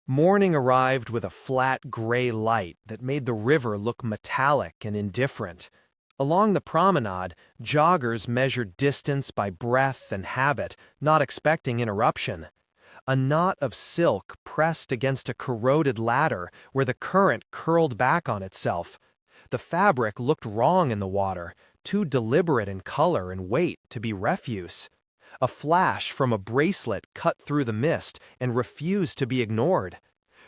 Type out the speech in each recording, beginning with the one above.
Morning arrived with a flat gray light that made the river look metallic and indifferent. Along the promenade, joggers measured distance by breath and habit, not expecting interruption. A knot of silk pressed against a corroded ladder where the current curled back on itself. The fabric looked wrong in the water, too deliberate in color and weight to be refuse. A flash from a bracelet cut through the mist and refused to be ignored.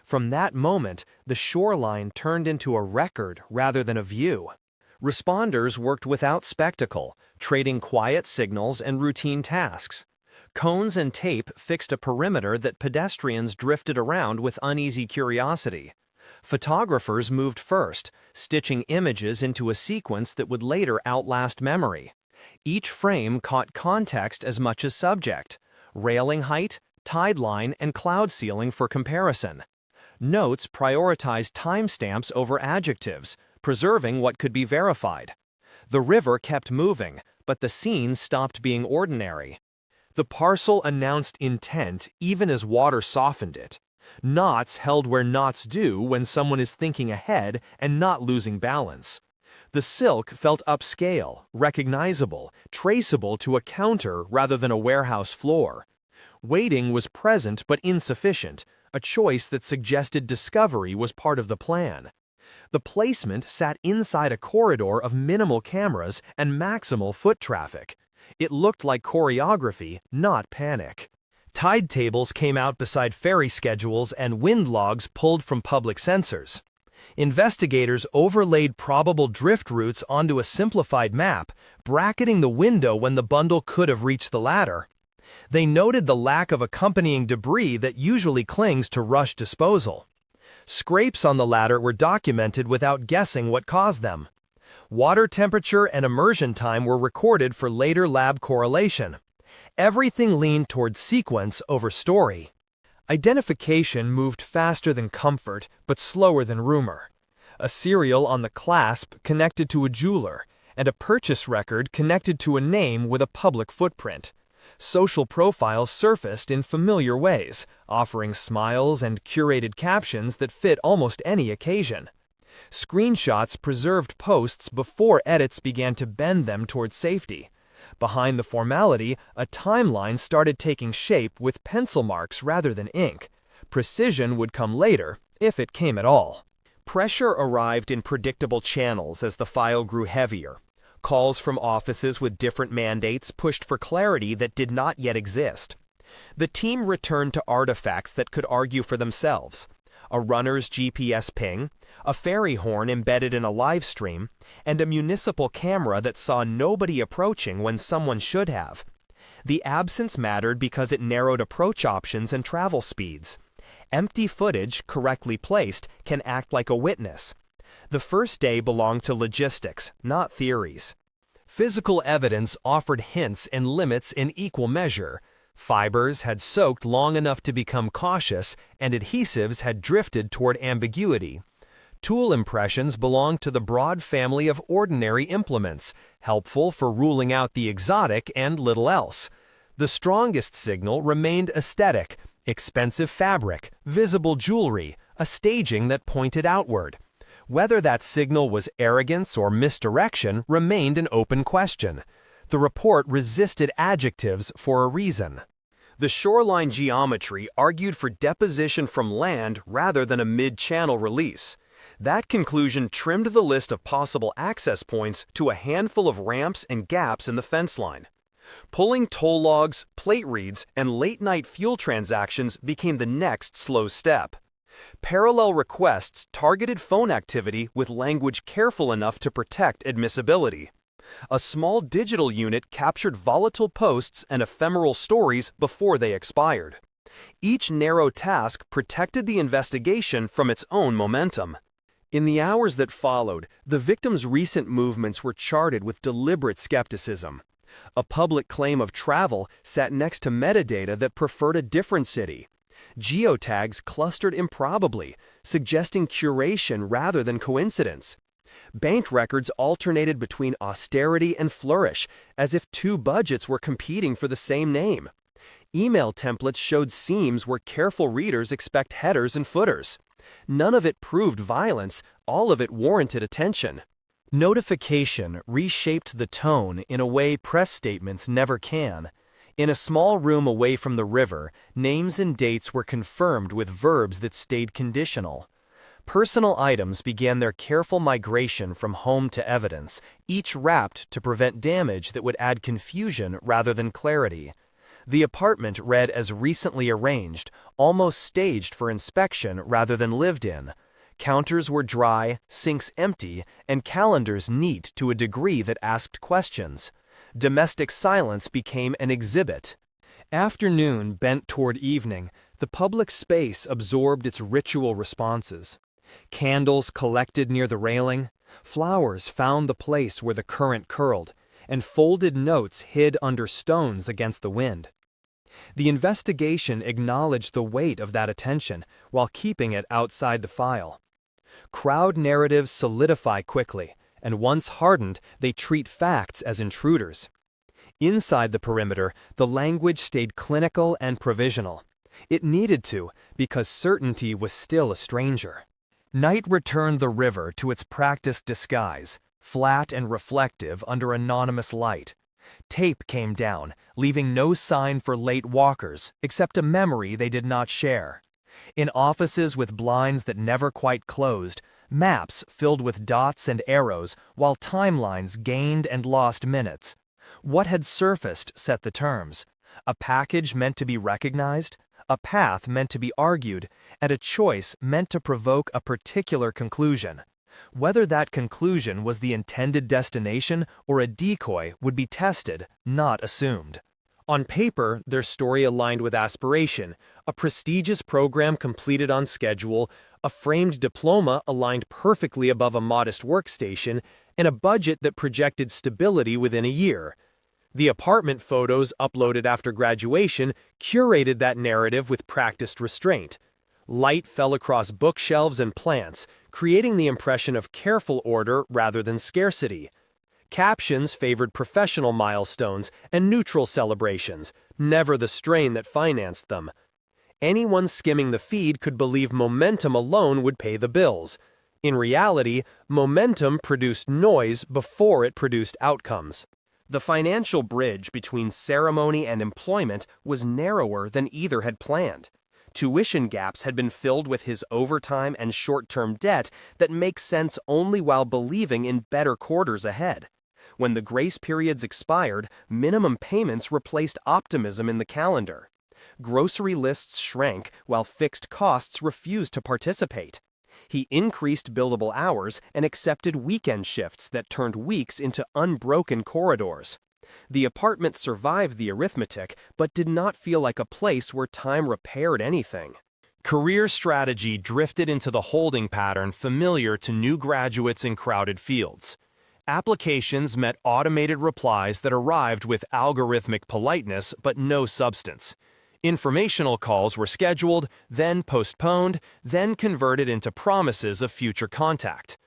From that moment, the shoreline turned into a record rather than a view. Responders worked without spectacle, trading quiet signals and routine tasks. Cones and tape fixed a perimeter that pedestrians drifted around with uneasy curiosity. Photographers moved first, stitching images into a sequence that would later outlast memory. Each frame caught context as much as subject, railing height, tide line, and cloud ceiling for comparison. Notes prioritized timestamps over adjectives, preserving what could be verified. The river kept moving, but the scene stopped being ordinary. The parcel announced intent even as water softened it. Knots held where knots do when someone is thinking ahead and not losing balance. The silk felt upscale, recognizable, traceable to a counter rather than a warehouse floor. Weighting was present but insufficient, a choice that suggested discovery was part of the plan. The placement sat inside a corridor of minimal cameras and maximal foot traffic. It looked like choreography, not panic. Tide tables came out beside ferry schedules and wind logs pulled from public sensors. Investigators overlaid probable drift routes onto a simplified map, bracketing the window when the bundle could have reached the ladder. They noted the lack of accompanying debris that usually clings to rush disposal. Scrapes on the ladder were documented without guessing what caused them. Water temperature and immersion time were recorded for later lab correlation. Everything leaned toward sequence over story. Identification moved faster than comfort, but slower than rumor. A serial on the clasp connected to a jeweler, and a purchase record connected to a name with a public footprint. Social profiles surfaced in familiar ways, offering smiles and curated captions that fit almost any occasion. Screenshots preserved posts before edits began to bend them toward safety. Behind the formality, a timeline started taking shape with pencil marks rather than ink. Precision would come later, if it came at all. Pressure arrived in predictable channels as the file grew heavier. Calls from offices with different mandates pushed for clarity that did not yet exist. The team returned to artifacts that could argue for themselves. A runner's GPS ping, a ferry horn embedded in a live stream, and a municipal camera that saw nobody approaching when someone should have. The absence mattered because it narrowed approach options and travel speeds. Empty footage, correctly placed, can act like a witness. The first day belonged to logistics, not theories. Physical evidence offered hints and limits in equal measure. Fibers had soaked long enough to become cautious, and adhesives had drifted toward ambiguity. Tool impressions belonged to the broad family of ordinary implements, helpful for ruling out the exotic and little else. The strongest signal remained aesthetic, expensive fabric, visible jewelry, a staging that pointed outward. Whether that signal was arrogance or misdirection remained an open question. The report resisted adjectives for a reason. The shoreline geometry argued for deposition from land rather than a mid-channel release. That conclusion trimmed the list of possible access points to a handful of ramps and gaps in the fence line. Pulling toll logs, plate reads, and late-night fuel transactions became the next slow step. Parallel requests targeted phone activity with language careful enough to protect admissibility. A small digital unit captured volatile posts and ephemeral stories before they expired. Each narrow task protected the investigation from its own momentum. In the hours that followed, the victim's recent movements were charted with deliberate skepticism. A public claim of travel sat next to metadata that preferred a different city. Geotags clustered improbably, suggesting curation rather than coincidence. Bank records alternated between austerity and flourish, as if two budgets were competing for the same name. Email templates showed seams where careful readers expect headers and footers. None of it proved violence, all of it warranted attention. Notification reshaped the tone in a way press statements never can. In a small room away from the river, names and dates were confirmed with verbs that stayed conditional. Personal items began their careful migration from home to evidence, each wrapped to prevent damage that would add confusion rather than clarity. The apartment read as recently arranged, almost staged for inspection rather than lived in. Counters were dry, sinks empty, and calendars neat to a degree that asked questions. Domestic silence became an exhibit. Afternoon bent toward evening, the public space absorbed its ritual responses. Candles collected near the railing, flowers found the place where the current curled, and folded notes hid under stones against the wind. The investigation acknowledged the weight of that attention while keeping it outside the file. Crowd narratives solidify quickly, and once hardened, they treat facts as intruders. Inside the perimeter, the language stayed clinical and provisional. It needed to, because certainty was still a stranger. Night returned the river to its practiced disguise, flat and reflective under anonymous light. Tape came down, leaving no sign for late walkers, except a memory they did not share. In offices with blinds that never quite closed, maps filled with dots and arrows, while timelines gained and lost minutes. What had surfaced set the terms. A package meant to be recognized, a path meant to be argued, and a choice meant to provoke a particular conclusion. Whether that conclusion was the intended destination or a decoy would be tested, not assumed. On paper, their story aligned with aspiration, a prestigious program completed on schedule, a framed diploma aligned perfectly above a modest workstation, and a budget that projected stability within a year. The apartment photos uploaded after graduation curated that narrative with practiced restraint. Light fell across bookshelves and plants, creating the impression of careful order rather than scarcity. Captions favored professional milestones and neutral celebrations, never the strain that financed them. Anyone skimming the feed could believe momentum alone would pay the bills. In reality, momentum produced noise before it produced outcomes. The financial bridge between ceremony and employment was narrower than either had planned. Tuition gaps had been filled with his overtime and short-term debt that make sense only while believing in better quarters ahead. When the grace periods expired, minimum payments replaced optimism in the calendar. Grocery lists shrank while fixed costs refused to participate. He increased billable hours and accepted weekend shifts that turned weeks into unbroken corridors. The apartment survived the arithmetic, but did not feel like a place where time repaired anything. Career strategy drifted into the holding pattern familiar to new graduates in crowded fields. Applications met automated replies that arrived with algorithmic politeness but no substance. Informational calls were scheduled, then postponed, then converted into promises of future contact.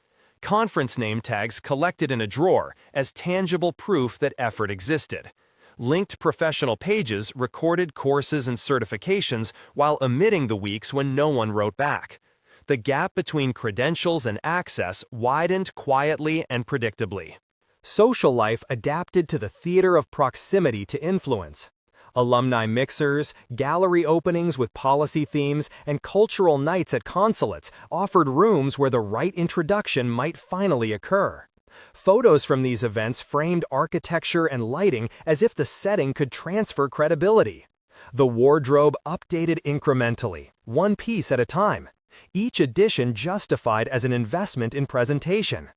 Conference name tags collected in a drawer as tangible proof that effort existed. Linked professional pages recorded courses and certifications while omitting the weeks when no one wrote back. The gap between credentials and access widened quietly and predictably. Social life adapted to the theater of proximity to influence. Alumni mixers, gallery openings with policy themes, and cultural nights at consulates offered rooms where the right introduction might finally occur. Photos from these events framed architecture and lighting as if the setting could transfer credibility. The wardrobe updated incrementally, one piece at a time. Each addition justified as an investment in presentation.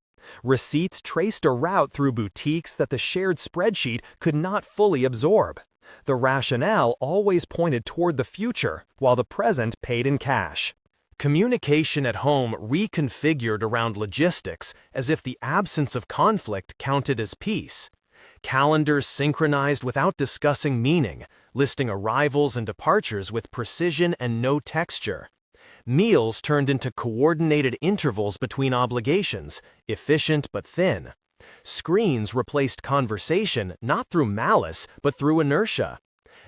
Receipts traced a route through boutiques that the shared spreadsheet could not fully absorb. The rationale always pointed toward the future, while the present paid in cash. Communication at home reconfigured around logistics as if the absence of conflict counted as peace. Calendars synchronized without discussing meaning, listing arrivals and departures with precision and no texture. Meals turned into coordinated intervals between obligations, efficient but thin. Screens replaced conversation not through malice but through inertia.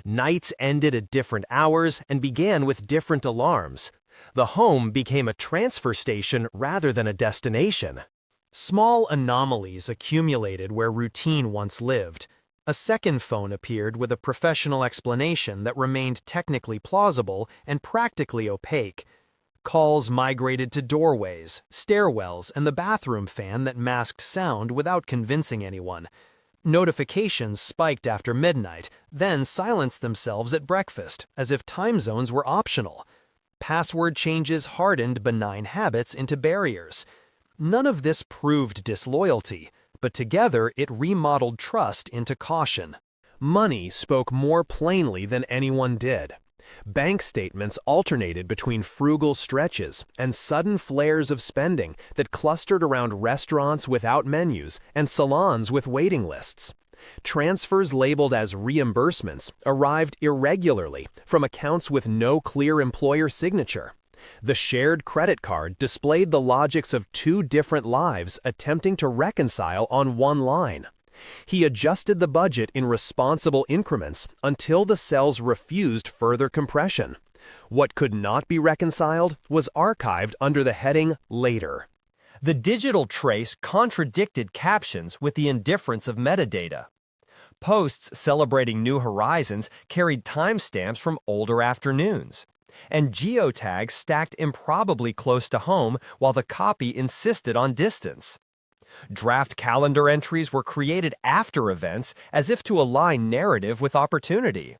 Nights ended at different hours and began with different alarms. The home became a transfer station rather than a destination. Small anomalies accumulated where routine once lived. A second phone appeared with a professional explanation that remained technically plausible and practically opaque. Calls migrated to doorways, stairwells, and the bathroom fan that masked sound without convincing anyone. Notifications spiked after midnight, then silenced themselves at breakfast, as if time zones were optional. Password changes hardened benign habits into barriers. None of this proved disloyalty, but together it remodeled trust into caution. Money spoke more plainly than anyone did. Bank statements alternated between frugal stretches and sudden flares of spending that clustered around restaurants without menus and salons with waiting lists. Transfers labeled as reimbursements arrived irregularly from accounts with no clear employer signature. The shared credit card displayed the logics of two different lives attempting to reconcile on one line. He adjusted the budget in responsible increments until the cells refused further compression. What could not be reconciled was archived under the heading Later. The digital trace contradicted captions with the indifference of metadata. Posts celebrating New Horizons carried timestamps from older afternoons. And geotags stacked improbably close to home while the copy insisted on distance. Draft calendar entries were created after events as if to align narrative with opportunity.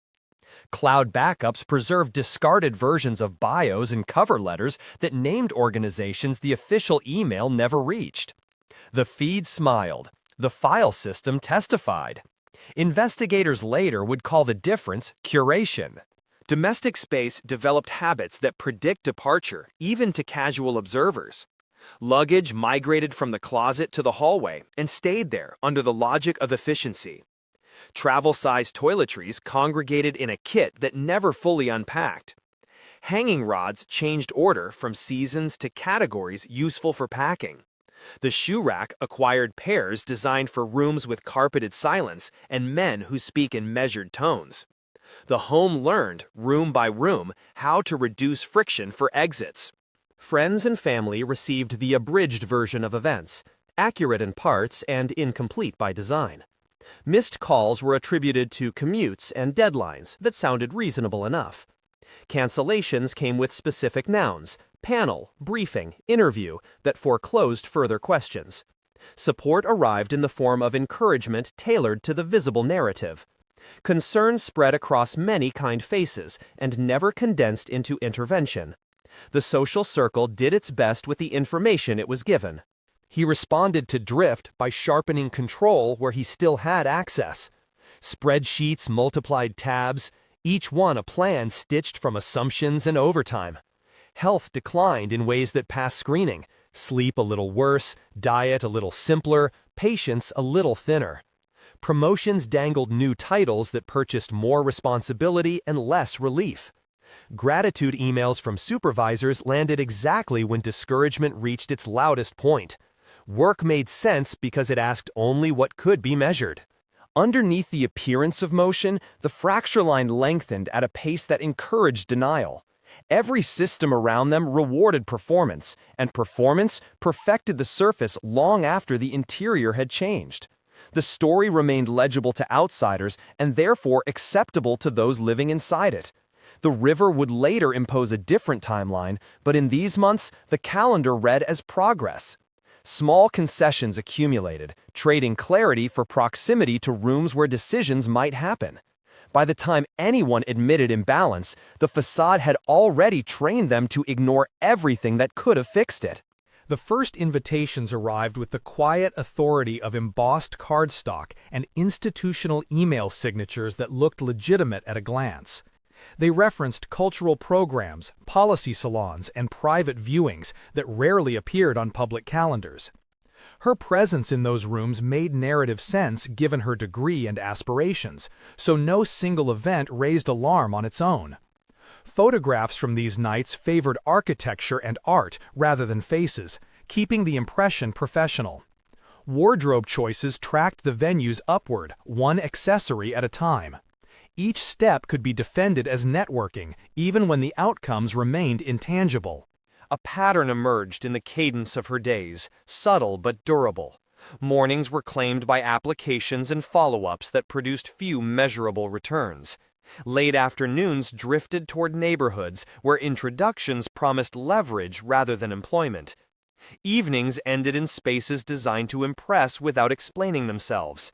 Cloud backups preserved discarded versions of bios and cover letters that named organizations the official email never reached. The feed smiled. The file system testified. Investigators later would call the difference curation. Domestic space developed habits that predict departure, even to casual observers. Luggage migrated from the closet to the hallway and stayed there under the logic of efficiency. Travel-sized toiletries congregated in a kit that never fully unpacked. Hanging rods changed order from seasons to categories useful for packing. The shoe rack acquired pairs designed for rooms with carpeted silence and men who speak in measured tones. The home learned, room by room, how to reduce friction for exits. Friends and family received the abridged version of events, accurate in parts and incomplete by design. Missed calls were attributed to commutes and deadlines that sounded reasonable enough. Cancellations came with specific nouns, panel, briefing, interview, that foreclosed further questions. Support arrived in the form of encouragement tailored to the visible narrative. Concern spread across many kind faces and never condensed into intervention. The social circle did its best with the information it was given. He responded to drift by sharpening control where he still had access. Spreadsheets multiplied tabs, each one a plan stitched from assumptions and overtime. Health declined in ways that passed screening. Sleep a little worse, diet a little simpler, patience a little thinner. Promotions dangled new titles that purchased more responsibility and less relief. Gratitude emails from supervisors landed exactly when discouragement reached its loudest point. Work made sense because it asked only what could be measured. Underneath the appearance of motion, the fracture line lengthened at a pace that encouraged denial. Every system around them rewarded performance, and performance perfected the surface long after the interior had changed. The story remained legible to outsiders and therefore acceptable to those living inside it. The river would later impose a different timeline, but in these months, the calendar read as progress. Small concessions accumulated, trading clarity for proximity to rooms where decisions might happen. By the time anyone admitted imbalance, the facade had already trained them to ignore everything that could have fixed it. The first invitations arrived with the quiet authority of embossed cardstock and institutional email signatures that looked legitimate at a glance. They referenced cultural programs, policy salons, and private viewings that rarely appeared on public calendars. Her presence in those rooms made narrative sense given her degree and aspirations, so no single event raised alarm on its own. Photographs from these nights favored architecture and art rather than faces, keeping the impression professional. Wardrobe choices tracked the venues upward, one accessory at a time. Each step could be defended as networking, even when the outcomes remained intangible. A pattern emerged in the cadence of her days, subtle but durable. Mornings were claimed by applications and follow-ups that produced few measurable returns. Late afternoons drifted toward neighborhoods where introductions promised leverage rather than employment. Evenings ended in spaces designed to impress without explaining themselves.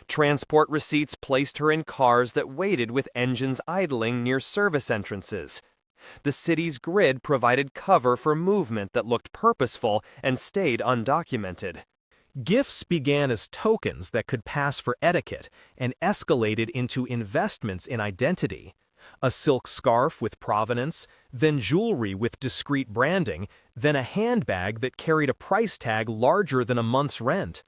Transport receipts placed her in cars that waited with engines idling near service entrances. The city's grid provided cover for movement that looked purposeful and stayed undocumented. Gifts began as tokens that could pass for etiquette and escalated into investments in identity. A silk scarf with provenance, then jewelry with discreet branding, then a handbag that carried a price tag larger than a month's rent.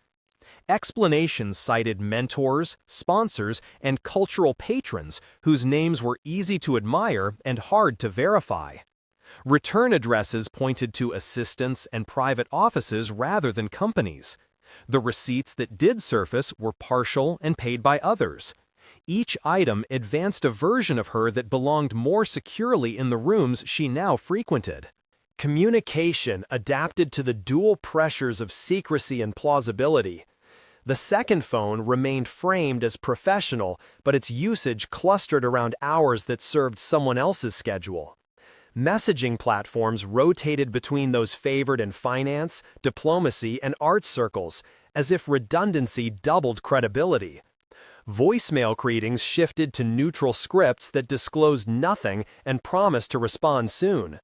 Explanations cited mentors, sponsors, and cultural patrons whose names were easy to admire and hard to verify. Return addresses pointed to assistants and private offices rather than companies. The receipts that did surface were partial and paid by others. Each item advanced a version of her that belonged more securely in the rooms she now frequented. Communication adapted to the dual pressures of secrecy and plausibility. The second phone remained framed as professional, but its usage clustered around hours that served someone else's schedule. Messaging platforms rotated between those favored in finance, diplomacy, and art circles, as if redundancy doubled credibility. Voicemail greetings shifted to neutral scripts that disclosed nothing and promised to respond soon.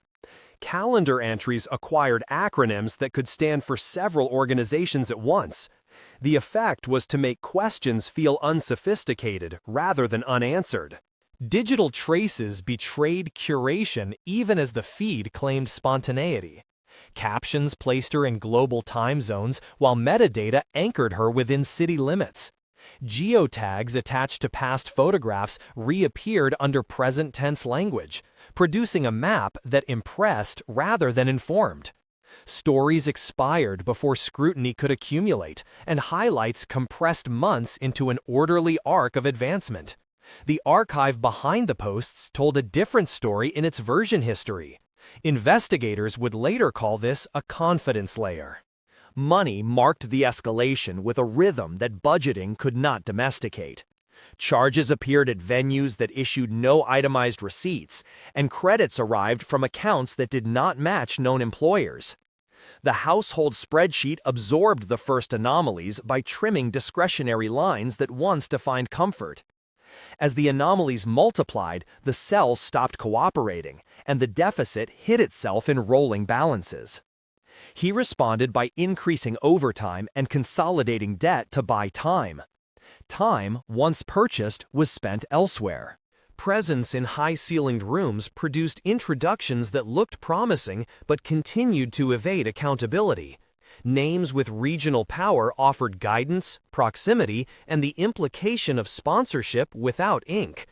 Calendar entries acquired acronyms that could stand for several organizations at once. The effect was to make questions feel unsophisticated rather than unanswered. Digital traces betrayed curation even as the feed claimed spontaneity. Captions placed her in global time zones while metadata anchored her within city limits. Geotags attached to past photographs reappeared under present tense language, producing a map that impressed rather than informed. Stories expired before scrutiny could accumulate, and highlights compressed months into an orderly arc of advancement. The archive behind the posts told a different story in its version history. Investigators would later call this a confidence layer. Money marked the escalation with a rhythm that budgeting could not domesticate. Charges appeared at venues that issued no itemized receipts, and credits arrived from accounts that did not match known employers. The household spreadsheet absorbed the first anomalies by trimming discretionary lines that once defined comfort. As the anomalies multiplied, the cells stopped cooperating, and the deficit hid itself in rolling balances. He responded by increasing overtime and consolidating debt to buy time. Time, once purchased, was spent elsewhere. Presence in high-ceilinged rooms produced introductions that looked promising but continued to evade accountability. Names with regional power offered guidance, proximity, and the implication of sponsorship without ink.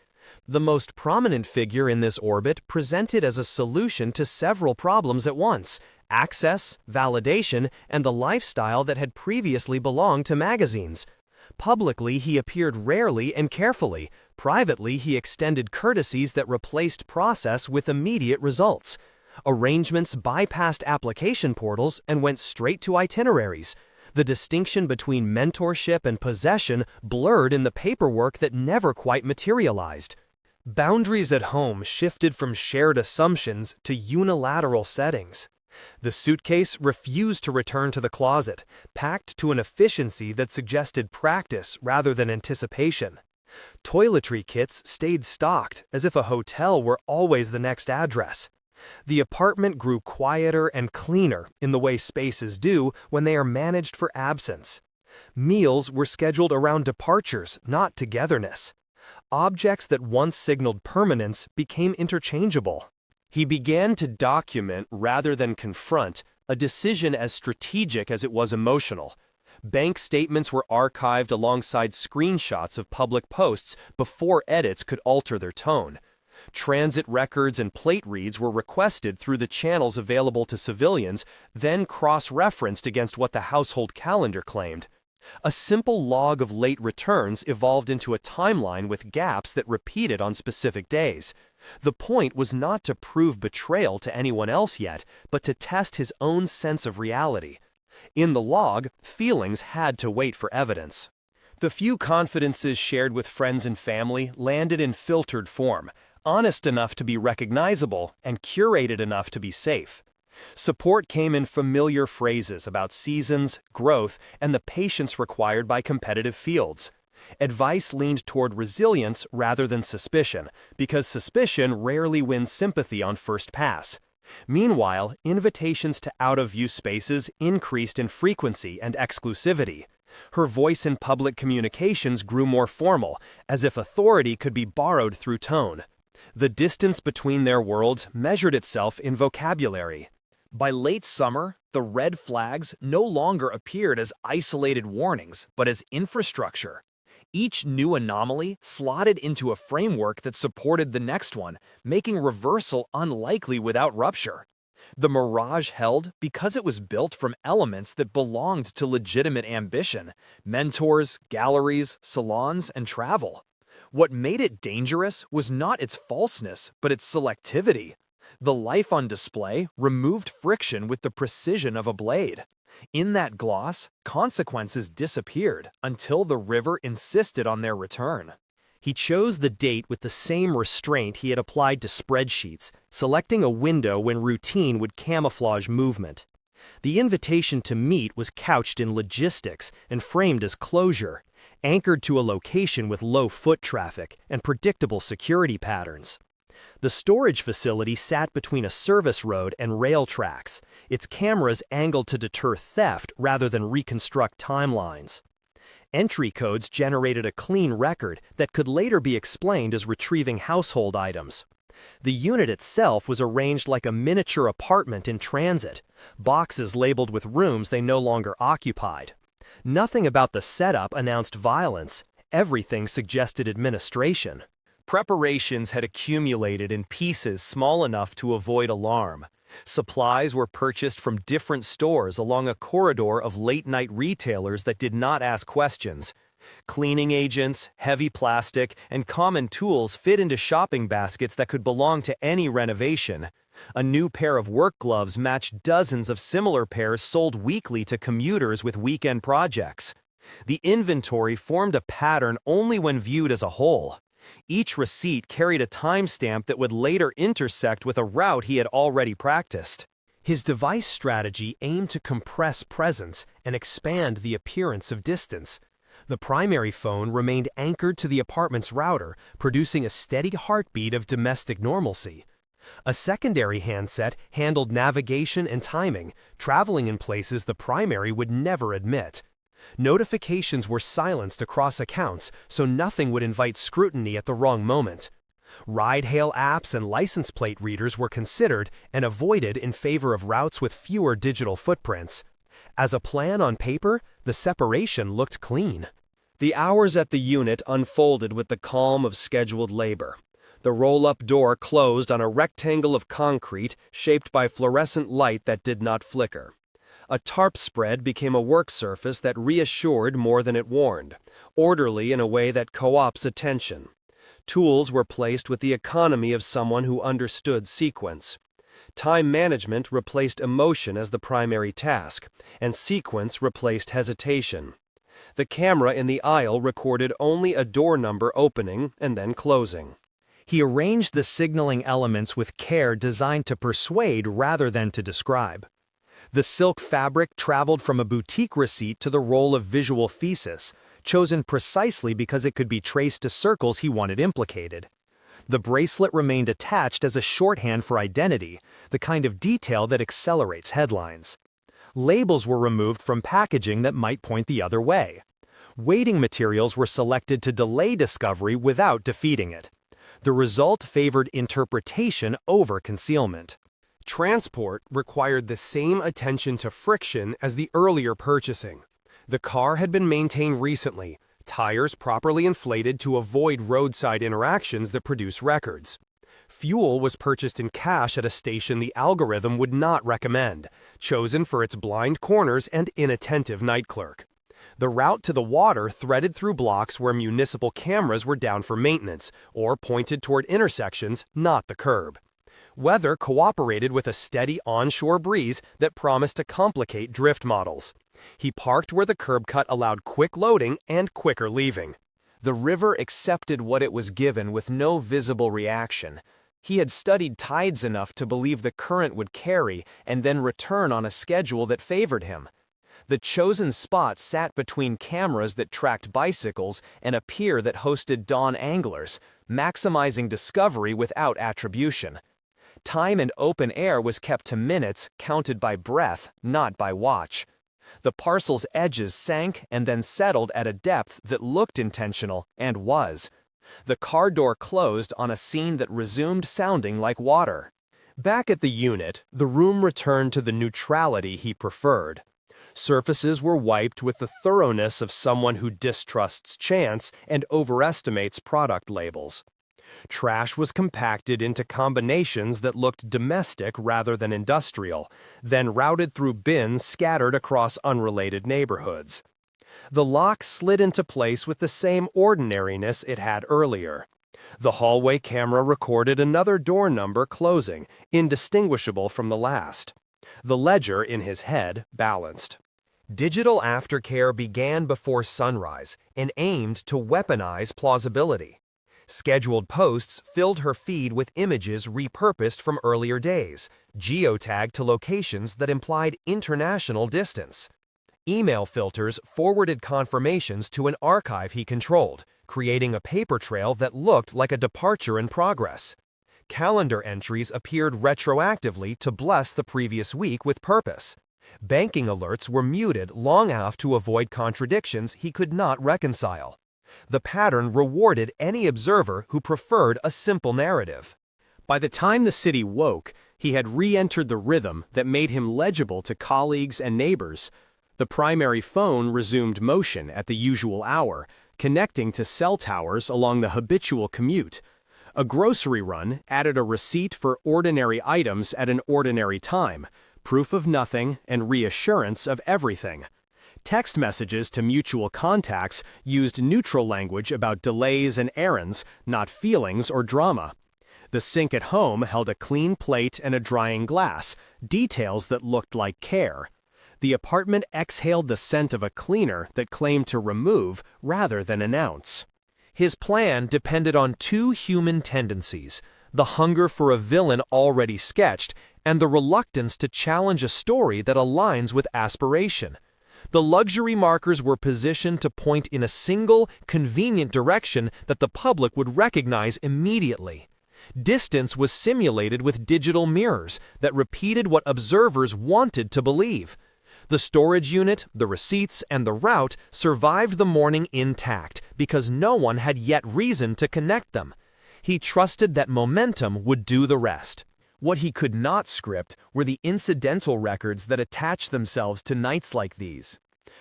The most prominent figure in this orbit presented as a solution to several problems at once: access, validation, and the lifestyle that had previously belonged to magazines. Publicly, he appeared rarely and carefully. Privately, he extended courtesies that replaced process with immediate results. Arrangements bypassed application portals and went straight to itineraries. The distinction between mentorship and possession blurred in the paperwork that never quite materialized. Boundaries at home shifted from shared assumptions to unilateral settings. The suitcase refused to return to the closet, packed to an efficiency that suggested practice rather than anticipation. Toiletry kits stayed stocked as if a hotel were always the next address. The apartment grew quieter and cleaner in the way spaces do when they are managed for absence. Meals were scheduled around departures, not togetherness. Objects that once signaled permanence became interchangeable. He began to document rather than confront, a decision as strategic as it was emotional. Bank statements were archived alongside screenshots of public posts before edits could alter their tone. Transit records and plate reads were requested through the channels available to civilians, then cross-referenced against what the household calendar claimed. A simple log of late returns evolved into a timeline with gaps that repeated on specific days. The point was not to prove betrayal to anyone else yet, but to test his own sense of reality. In the log, feelings had to wait for evidence. The few confidences shared with friends and family landed in filtered form, honest enough to be recognizable and curated enough to be safe. Support came in familiar phrases about seasons, growth, and the patience required by competitive fields. Advice leaned toward resilience rather than suspicion, because suspicion rarely wins sympathy on first pass. Meanwhile, invitations to out-of-view spaces increased in frequency and exclusivity. Her voice in public communications grew more formal, as if authority could be borrowed through tone. The distance between their worlds measured itself in vocabulary. By late summer, the red flags no longer appeared as isolated warnings, but as infrastructure. Each new anomaly slotted into a framework that supported the next one, making reversal unlikely without rupture. The mirage held because it was built from elements that belonged to legitimate ambition: mentors, galleries, salons, and travel. What made it dangerous was not its falseness, but its selectivity. The life on display removed friction with the precision of a blade. In that gloss, consequences disappeared until the river insisted on their return. He chose the date with the same restraint he had applied to spreadsheets, selecting a window when routine would camouflage movement. The invitation to meet was couched in logistics and framed as closure, anchored to a location with low foot traffic and predictable security patterns. The storage facility sat between a service road and rail tracks, its cameras angled to deter theft rather than reconstruct timelines. Entry codes generated a clean record that could later be explained as retrieving household items. The unit itself was arranged like a miniature apartment in transit, boxes labeled with rooms they no longer occupied. Nothing about the setup announced violence, everything suggested administration. Preparations had accumulated in pieces small enough to avoid alarm. Supplies were purchased from different stores along a corridor of late-night retailers that did not ask questions. Cleaning agents, heavy plastic, and common tools fit into shopping baskets that could belong to any renovation. A new pair of work gloves matched dozens of similar pairs sold weekly to commuters with weekend projects. The inventory formed a pattern only when viewed as a whole. Each receipt carried a timestamp that would later intersect with a route he had already practiced. His device strategy aimed to compress presence and expand the appearance of distance. The primary phone remained anchored to the apartment's router, producing a steady heartbeat of domestic normalcy. A secondary handset handled navigation and timing, traveling in places the primary would never admit. Notifications were silenced across accounts, so nothing would invite scrutiny at the wrong moment. Ride-hail apps and license plate readers were considered and avoided in favor of routes with fewer digital footprints. As a plan on paper, the separation looked clean. The hours at the unit unfolded with the calm of scheduled labor. The roll-up door closed on a rectangle of concrete shaped by fluorescent light that did not flicker. A tarp spread became a work surface that reassured more than it warned, orderly in a way that co-opts attention. Tools were placed with the economy of someone who understood sequence. Time management replaced emotion as the primary task, and sequence replaced hesitation. The camera in the aisle recorded only a door number opening and then closing. He arranged the signaling elements with care designed to persuade rather than to describe. The silk fabric traveled from a boutique receipt to the roll of visual thesis, chosen precisely because it could be traced to circles he wanted implicated. The bracelet remained attached as a shorthand for identity, the kind of detail that accelerates headlines. Labels were removed from packaging that might point the other way. Weighting materials were selected to delay discovery without defeating it. The result favored interpretation over concealment. Transport required the same attention to friction as the earlier purchasing. The car had been maintained recently, tires properly inflated to avoid roadside interactions that produce records. Fuel was purchased in cash at a station the algorithm would not recommend, chosen for its blind corners and inattentive night clerk. The route to the water threaded through blocks where municipal cameras were down for maintenance or pointed toward intersections, not the curb. Weather cooperated with a steady onshore breeze that promised to complicate drift models. He parked where the curb cut allowed quick loading and quicker leaving. The river accepted what it was given with no visible reaction. He had studied tides enough to believe the current would carry and then return on a schedule that favored him. The chosen spot sat between cameras that tracked bicycles and a pier that hosted dawn anglers, maximizing discovery without attribution. Time and open air was kept to minutes, counted by breath, not by watch. The parcel's edges sank and then settled at a depth that looked intentional and was. The car door closed on a scene that resumed sounding like water. Back at the unit, the room returned to the neutrality he preferred. Surfaces were wiped with the thoroughness of someone who distrusts chance and overestimates product labels. Trash was compacted into combinations that looked domestic rather than industrial, then routed through bins scattered across unrelated neighborhoods. The lock slid into place with the same ordinariness it had earlier. The hallway camera recorded another door number closing, indistinguishable from the last. The ledger in his head balanced. Digital aftercare began before sunrise and aimed to weaponize plausibility. Scheduled posts filled her feed with images repurposed from earlier days, geotagged to locations that implied international distance. Email filters forwarded confirmations to an archive he controlled, creating a paper trail that looked like a departure in progress. Calendar entries appeared retroactively to bless the previous week with purpose. Banking alerts were muted long enough to avoid contradictions he could not reconcile. The pattern rewarded any observer who preferred a simple narrative. By the time the city woke, he had re-entered the rhythm that made him legible to colleagues and neighbors. The primary phone resumed motion at the usual hour, connecting to cell towers along the habitual commute. A grocery run added a receipt for ordinary items at an ordinary time, proof of nothing and reassurance of everything. Text messages to mutual contacts used neutral language about delays and errands, not feelings or drama. The sink at home held a clean plate and a drying glass, details that looked like care. The apartment exhaled the scent of a cleaner that claimed to remove rather than announce. His plan depended on two human tendencies: the hunger for a villain already sketched and the reluctance to challenge a story that aligns with aspiration. The luxury markers were positioned to point in a single, convenient direction that the public would recognize immediately. Distance was simulated with digital mirrors that repeated what observers wanted to believe. The storage unit, the receipts, and the route survived the morning intact because no one had yet reason to connect them. He trusted that momentum would do the rest. What he could not script were the incidental records that attached themselves to nights like these.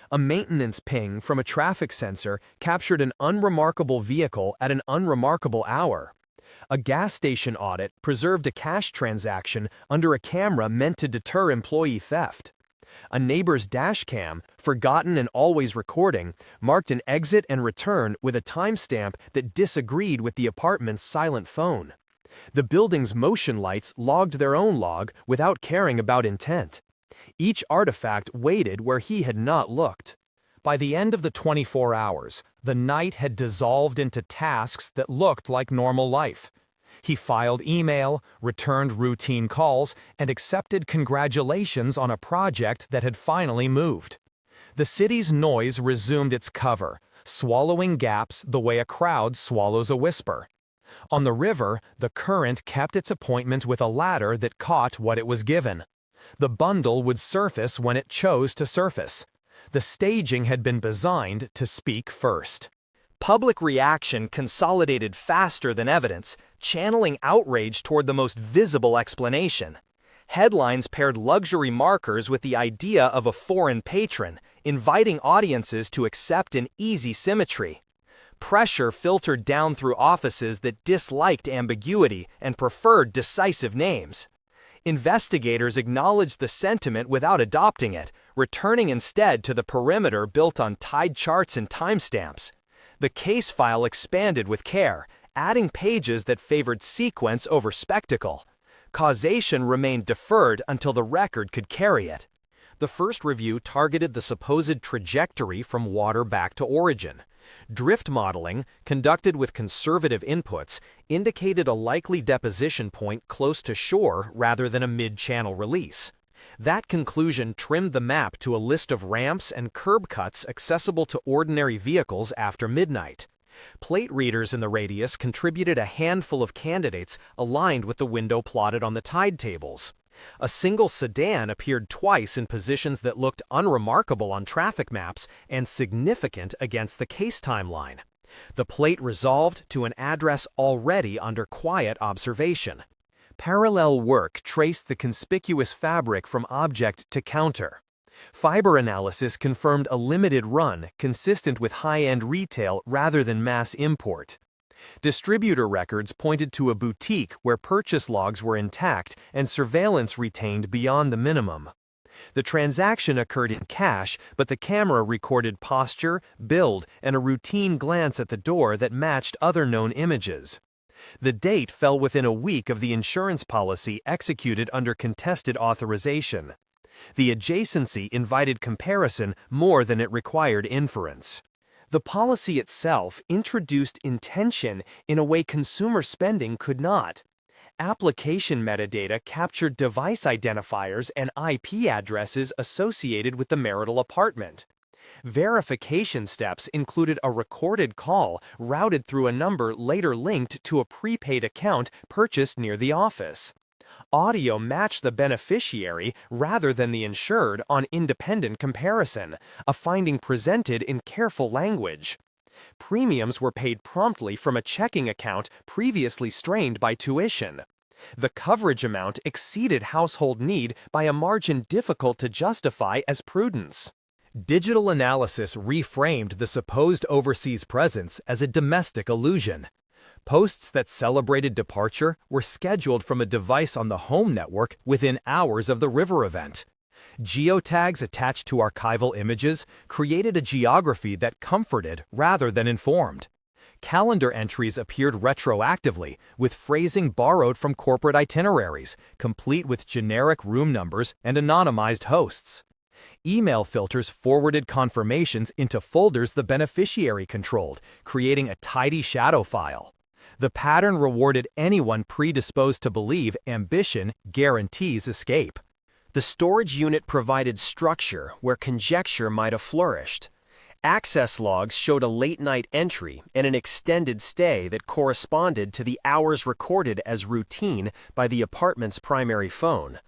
A maintenance ping from a traffic sensor captured an unremarkable vehicle at an unremarkable hour. A gas station audit preserved a cash transaction under a camera meant to deter employee theft. A neighbor's dash cam, forgotten and always recording, marked an exit and return with a timestamp that disagreed with the apartment's silent phone. The building's motion lights logged their own log without caring about intent. Each artifact waited where he had not looked. By the end of the 24 hours, the night had dissolved into tasks that looked like normal life. He filed email, returned routine calls, and accepted congratulations on a project that had finally moved. The city's noise resumed its cover, swallowing gaps the way a crowd swallows a whisper. On the river, the current kept its appointment with a ladder that caught what it was given. The bundle would surface when it chose to surface. The staging had been designed to speak first. Public reaction consolidated faster than evidence, channeling outrage toward the most visible explanation. Headlines paired luxury markers with the idea of a foreign patron, inviting audiences to accept an easy symmetry. Pressure filtered down through offices that disliked ambiguity and preferred decisive names. Investigators acknowledged the sentiment without adopting it, returning instead to the perimeter built on tide charts and timestamps. The case file expanded with care, adding pages that favored sequence over spectacle. Causation remained deferred until the record could carry it. The first review targeted the supposed trajectory from water back to origin. Drift modeling, conducted with conservative inputs, indicated a likely deposition point close to shore rather than a mid-channel release. That conclusion trimmed the map to a list of ramps and curb cuts accessible to ordinary vehicles after midnight. Plate readers in the radius contributed a handful of candidates aligned with the window plotted on the tide tables. A single sedan appeared twice in positions that looked unremarkable on traffic maps and significant against the case timeline. The plate resolved to an address already under quiet observation. Parallel work traced the conspicuous fabric from object to counter. Fiber analysis confirmed a limited run consistent with high-end retail rather than mass import. Distributor records pointed to a boutique where purchase logs were intact and surveillance retained beyond the minimum. The transaction occurred in cash, but the camera recorded posture, build, and a routine glance at the door that matched other known images. The date fell within a week of the insurance policy executed under contested authorization. The adjacency invited comparison more than it required inference. The policy itself introduced intention in a way consumer spending could not. Application metadata captured device identifiers and IP addresses associated with the marital apartment. Verification steps included a recorded call routed through a number later linked to a prepaid account purchased near the office. Audio matched the beneficiary rather than the insured on independent comparison, a finding presented in careful language. Premiums were paid promptly from a checking account previously strained by tuition. The coverage amount exceeded household need by a margin difficult to justify as prudence. Digital analysis reframed the supposed overseas presence as a domestic illusion. Posts that celebrated departure were scheduled from a device on the home network within hours of the river event. Geotags attached to archival images created a geography that comforted rather than informed. Calendar entries appeared retroactively, with phrasing borrowed from corporate itineraries, complete with generic room numbers and anonymized hosts. Email filters forwarded confirmations into folders the beneficiary controlled, creating a tidy shadow file. The pattern rewarded anyone predisposed to believe ambition guarantees escape. The storage unit provided structure where conjecture might have flourished. Access logs showed a late-night entry and an extended stay that corresponded to the hours recorded as routine by the apartment's primary phone.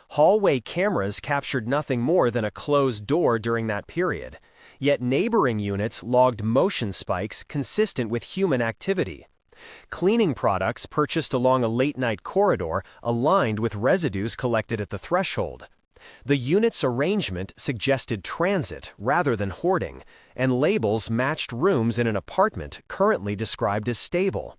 Hallway cameras captured nothing more than a closed door during that period, yet neighboring units logged motion spikes consistent with human activity. Cleaning products purchased along a late-night corridor aligned with residues collected at the threshold. The unit's arrangement suggested transit rather than hoarding, and labels matched rooms in an apartment currently described as stable.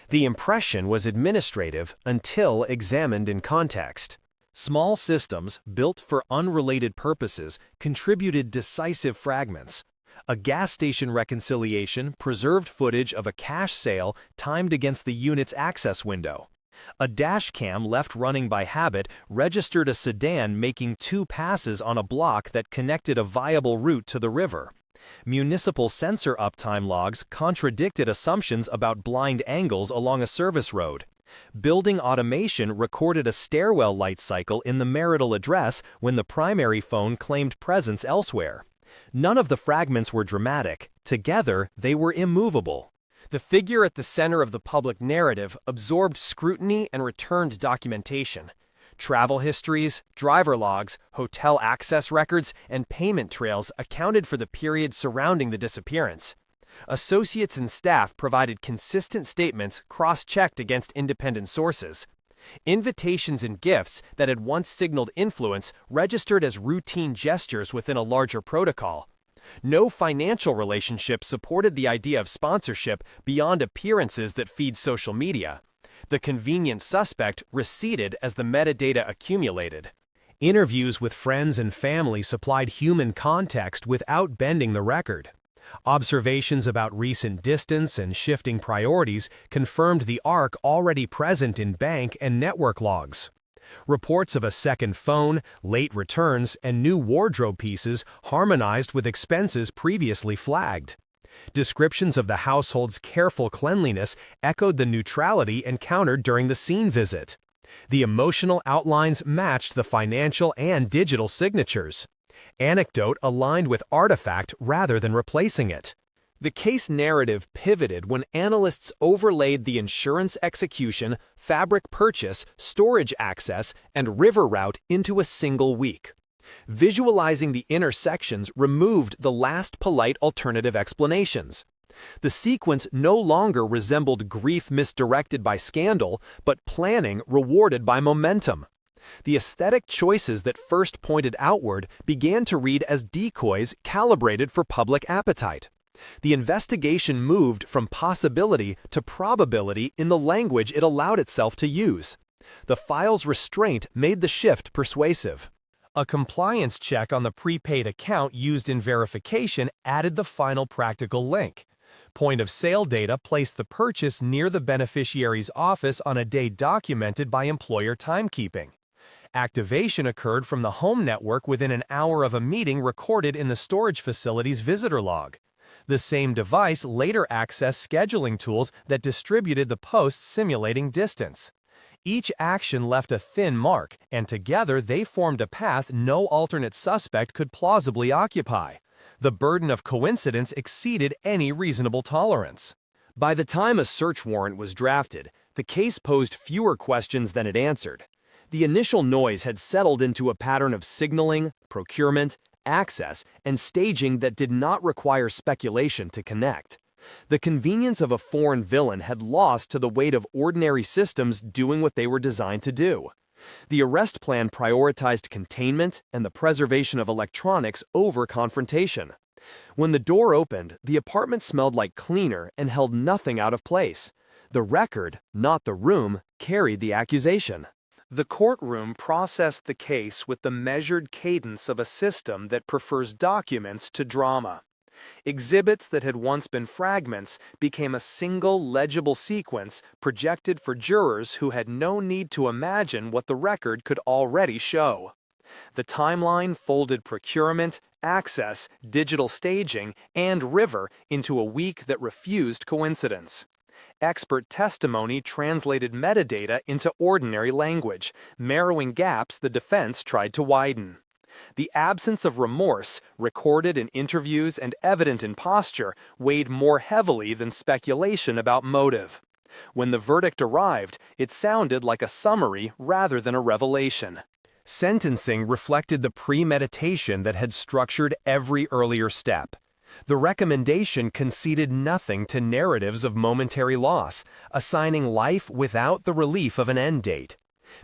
The impression was administrative until examined in context. Small systems, built for unrelated purposes, contributed decisive fragments. A gas station reconciliation preserved footage of a cash sale timed against the unit's access window. A dash cam left running by habit registered a sedan making 2 passes on a block that connected a viable route to the river. Municipal sensor uptime logs contradicted assumptions about blind angles along a service road. Building automation recorded a stairwell light cycle in the marital address when the primary phone claimed presence elsewhere. None of the fragments were dramatic. Together, they were immovable. The figure at the center of the public narrative absorbed scrutiny and returned documentation. Travel histories, driver logs, hotel access records, and payment trails accounted for the period surrounding the disappearance. Associates and staff provided consistent statements cross-checked against independent sources. Invitations and gifts that had once signaled influence registered as routine gestures within a larger protocol. No financial relationship supported the idea of sponsorship beyond appearances that feed social media. The convenient suspect receded as the metadata accumulated. Interviews with friends and family supplied human context without bending the record. Observations about recent distance and shifting priorities confirmed the arc already present in bank and network logs. Reports of a second phone, late returns, and new wardrobe pieces harmonized with expenses previously flagged. Descriptions of the household's careful cleanliness echoed the neutrality encountered during the scene visit. The emotional outlines matched the financial and digital signatures. Anecdote aligned with artifact rather than replacing it. The case narrative pivoted when analysts overlaid the insurance execution, fabric purchase, storage access, and river route into a single week. Visualizing the intersections removed the last polite alternative explanations. The sequence no longer resembled grief misdirected by scandal, but planning rewarded by momentum. The aesthetic choices that first pointed outward began to read as decoys calibrated for public appetite. The investigation moved from possibility to probability in the language it allowed itself to use. The file's restraint made the shift persuasive. A compliance check on the prepaid account used in verification added the final practical link. Point-of-sale data placed the purchase near the beneficiary's office on a day documented by employer timekeeping. Activation occurred from the home network within an hour of a meeting recorded in the storage facility's visitor log. The same device later accessed scheduling tools that distributed the posts simulating distance. Each action left a thin mark, and together they formed a path no alternate suspect could plausibly occupy. The burden of coincidence exceeded any reasonable tolerance. By the time a search warrant was drafted, the case posed fewer questions than it answered. The initial noise had settled into a pattern of signaling, procurement, access, and staging that did not require speculation to connect. The convenience of a foreign villain had lost to the weight of ordinary systems doing what they were designed to do. The arrest plan prioritized containment and the preservation of electronics over confrontation. When the door opened, the apartment smelled like cleaner and held nothing out of place. The record, not the room, carried the accusation. The courtroom processed the case with the measured cadence of a system that prefers documents to drama. Exhibits that had once been fragments became a single legible sequence projected for jurors who had no need to imagine what the record could already show. The timeline folded procurement, access, digital staging, and river into a week that refused coincidence. Expert testimony translated metadata into ordinary language, narrowing gaps the defense tried to widen. The absence of remorse, recorded in interviews and evident in posture, weighed more heavily than speculation about motive. When the verdict arrived, it sounded like a summary rather than a revelation. Sentencing reflected the premeditation that had structured every earlier step. The recommendation conceded nothing to narratives of momentary loss, assigning life without the relief of an end date.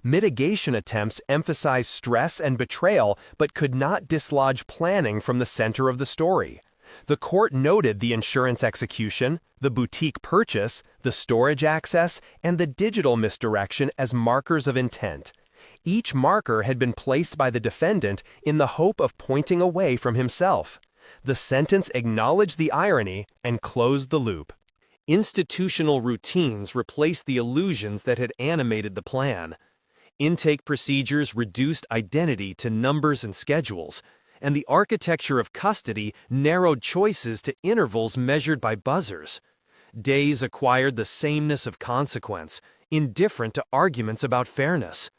Mitigation attempts emphasized stress and betrayal but could not dislodge planning from the center of the story. The court noted the insurance execution, the boutique purchase, the storage access, and the digital misdirection as markers of intent. Each marker had been placed by the defendant in the hope of pointing away from himself. The sentence acknowledged the irony and closed the loop. Institutional routines replaced the illusions that had animated the plan. Intake procedures reduced identity to numbers and schedules, and the architecture of custody narrowed choices to intervals measured by buzzers. Days acquired the sameness of consequence, indifferent to arguments about fairness.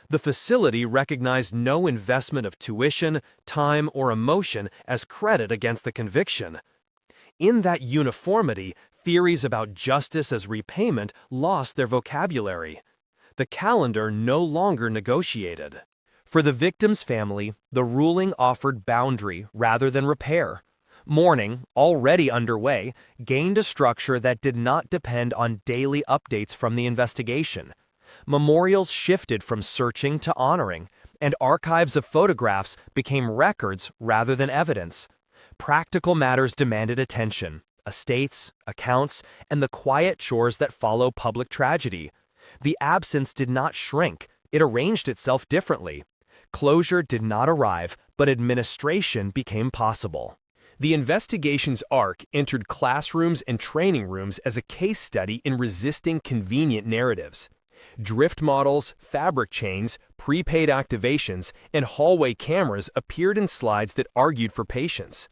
The facility recognized no investment of tuition, time, or emotion as credit against the conviction. In that uniformity, theories about justice as repayment lost their vocabulary. The calendar no longer negotiated. For the victim's family, the ruling offered boundary rather than repair. Mourning, already underway, gained a structure that did not depend on daily updates from the investigation. Memorials shifted from searching to honoring, and archives of photographs became records rather than evidence. Practical matters demanded attention: estates, accounts, and the quiet chores that follow public tragedy. The absence did not shrink, it arranged itself differently. Closure did not arrive, but administration became possible. The investigation's arc entered classrooms and training rooms as a case study in resisting convenient narratives. Drift models, fabric chains, prepaid activations, and hallway cameras appeared in slides that argued for patience.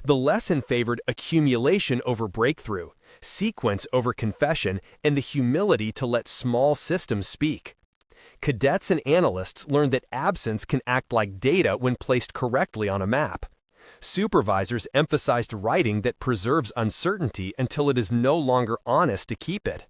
The lesson favored accumulation over breakthrough, sequence over confession, and the humility to let small systems speak. Cadets and analysts learned that absence can act like data when placed correctly on a map. Supervisors emphasized writing that preserves uncertainty until it is no longer honest to keep it.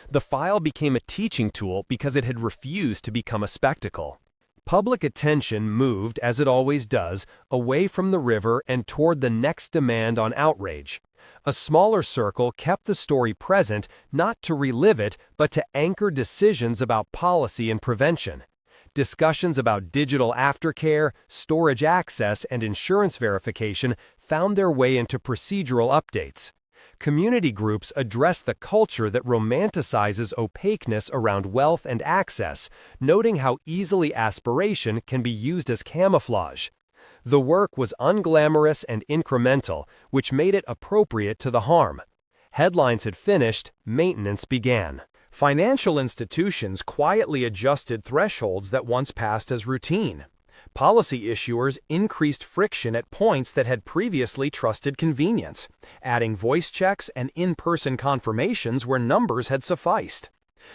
The file became a teaching tool because it had refused to become a spectacle. Public attention moved, as it always does, away from the river and toward the next demand on outrage. A smaller circle kept the story present, not to relive it, but to anchor decisions about policy and prevention. Discussions about digital aftercare, storage access, and insurance verification found their way into procedural updates. Community groups address the culture that romanticizes opaqueness around wealth and access, noting how easily aspiration can be used as camouflage. The work was unglamorous and incremental, which made it appropriate to the harm. Headlines had finished, maintenance began. Financial institutions quietly adjusted thresholds that once passed as routine. Policy issuers increased friction at points that had previously trusted convenience, adding voice checks and in-person confirmations where numbers had sufficed.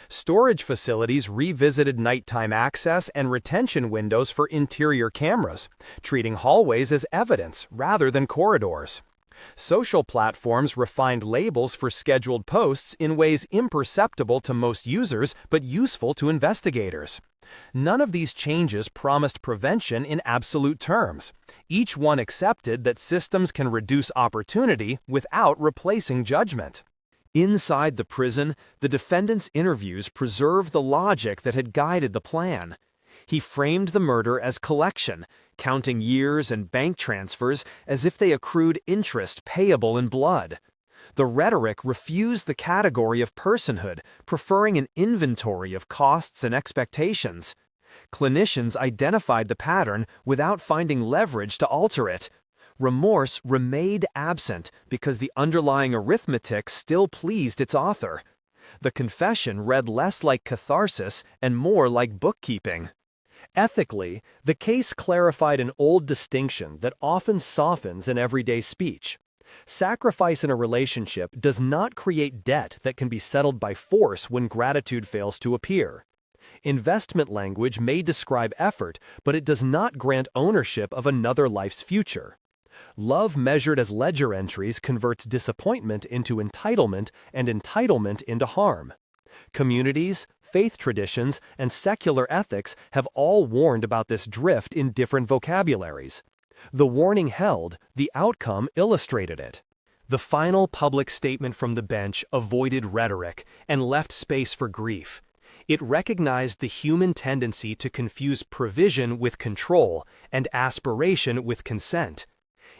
Storage facilities revisited nighttime access and retention windows for interior cameras, treating hallways as evidence rather than corridors. Social platforms refined labels for scheduled posts in ways imperceptible to most users but useful to investigators. None of these changes promised prevention in absolute terms. Each one accepted that systems can reduce opportunity without replacing judgment. Inside the prison, the defendant's interviews preserve the logic that had guided the plan. He framed the murder as collection, counting years and bank transfers as if they accrued interest payable in blood. The rhetoric refused the category of personhood, preferring an inventory of costs and expectations. Clinicians identified the pattern without finding leverage to alter it. Remorse remained absent because the underlying arithmetic still pleased its author. The confession read less like catharsis and more like bookkeeping. Ethically, the case clarified an old distinction that often softens in everyday speech. Sacrifice in a relationship does not create debt that can be settled by force when gratitude fails to appear. Investment language may describe effort, but it does not grant ownership of another life's future. Love measured as ledger entries converts disappointment into entitlement and entitlement into harm. Communities, faith traditions, and secular ethics have all warned about this drift in different vocabularies. The warning held, the outcome illustrated it. The final public statement from the bench avoided rhetoric and left space for grief. It recognized the human tendency to confuse provision with control and aspiration with consent.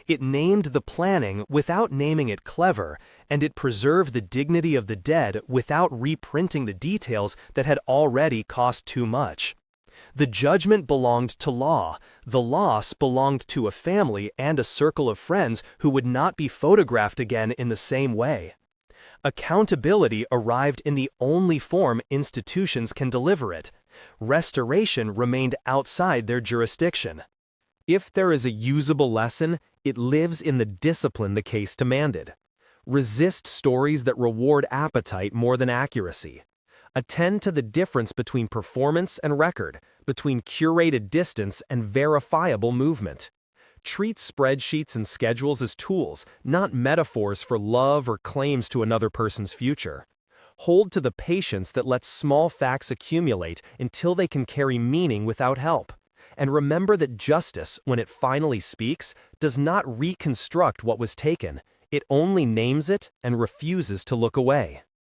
It named the planning without naming it clever, and it preserved the dignity of the dead without reprinting the details that had already cost too much. The judgment belonged to law, the loss belonged to a family and a circle of friends who would not be photographed again in the same way. Accountability arrived in the only form institutions can deliver it. Restoration remained outside their jurisdiction. If there is a usable lesson, it lives in the discipline the case demanded. Resist stories that reward appetite more than accuracy. Attend to the difference between performance and record, between curated distance and verifiable movement. Treat spreadsheets and schedules as tools, not metaphors for love or claims to another person's future. Hold to the patience that lets small facts accumulate until they can carry meaning without help. And remember that justice, when it finally speaks, does not reconstruct what was taken. It only names it and refuses to look away.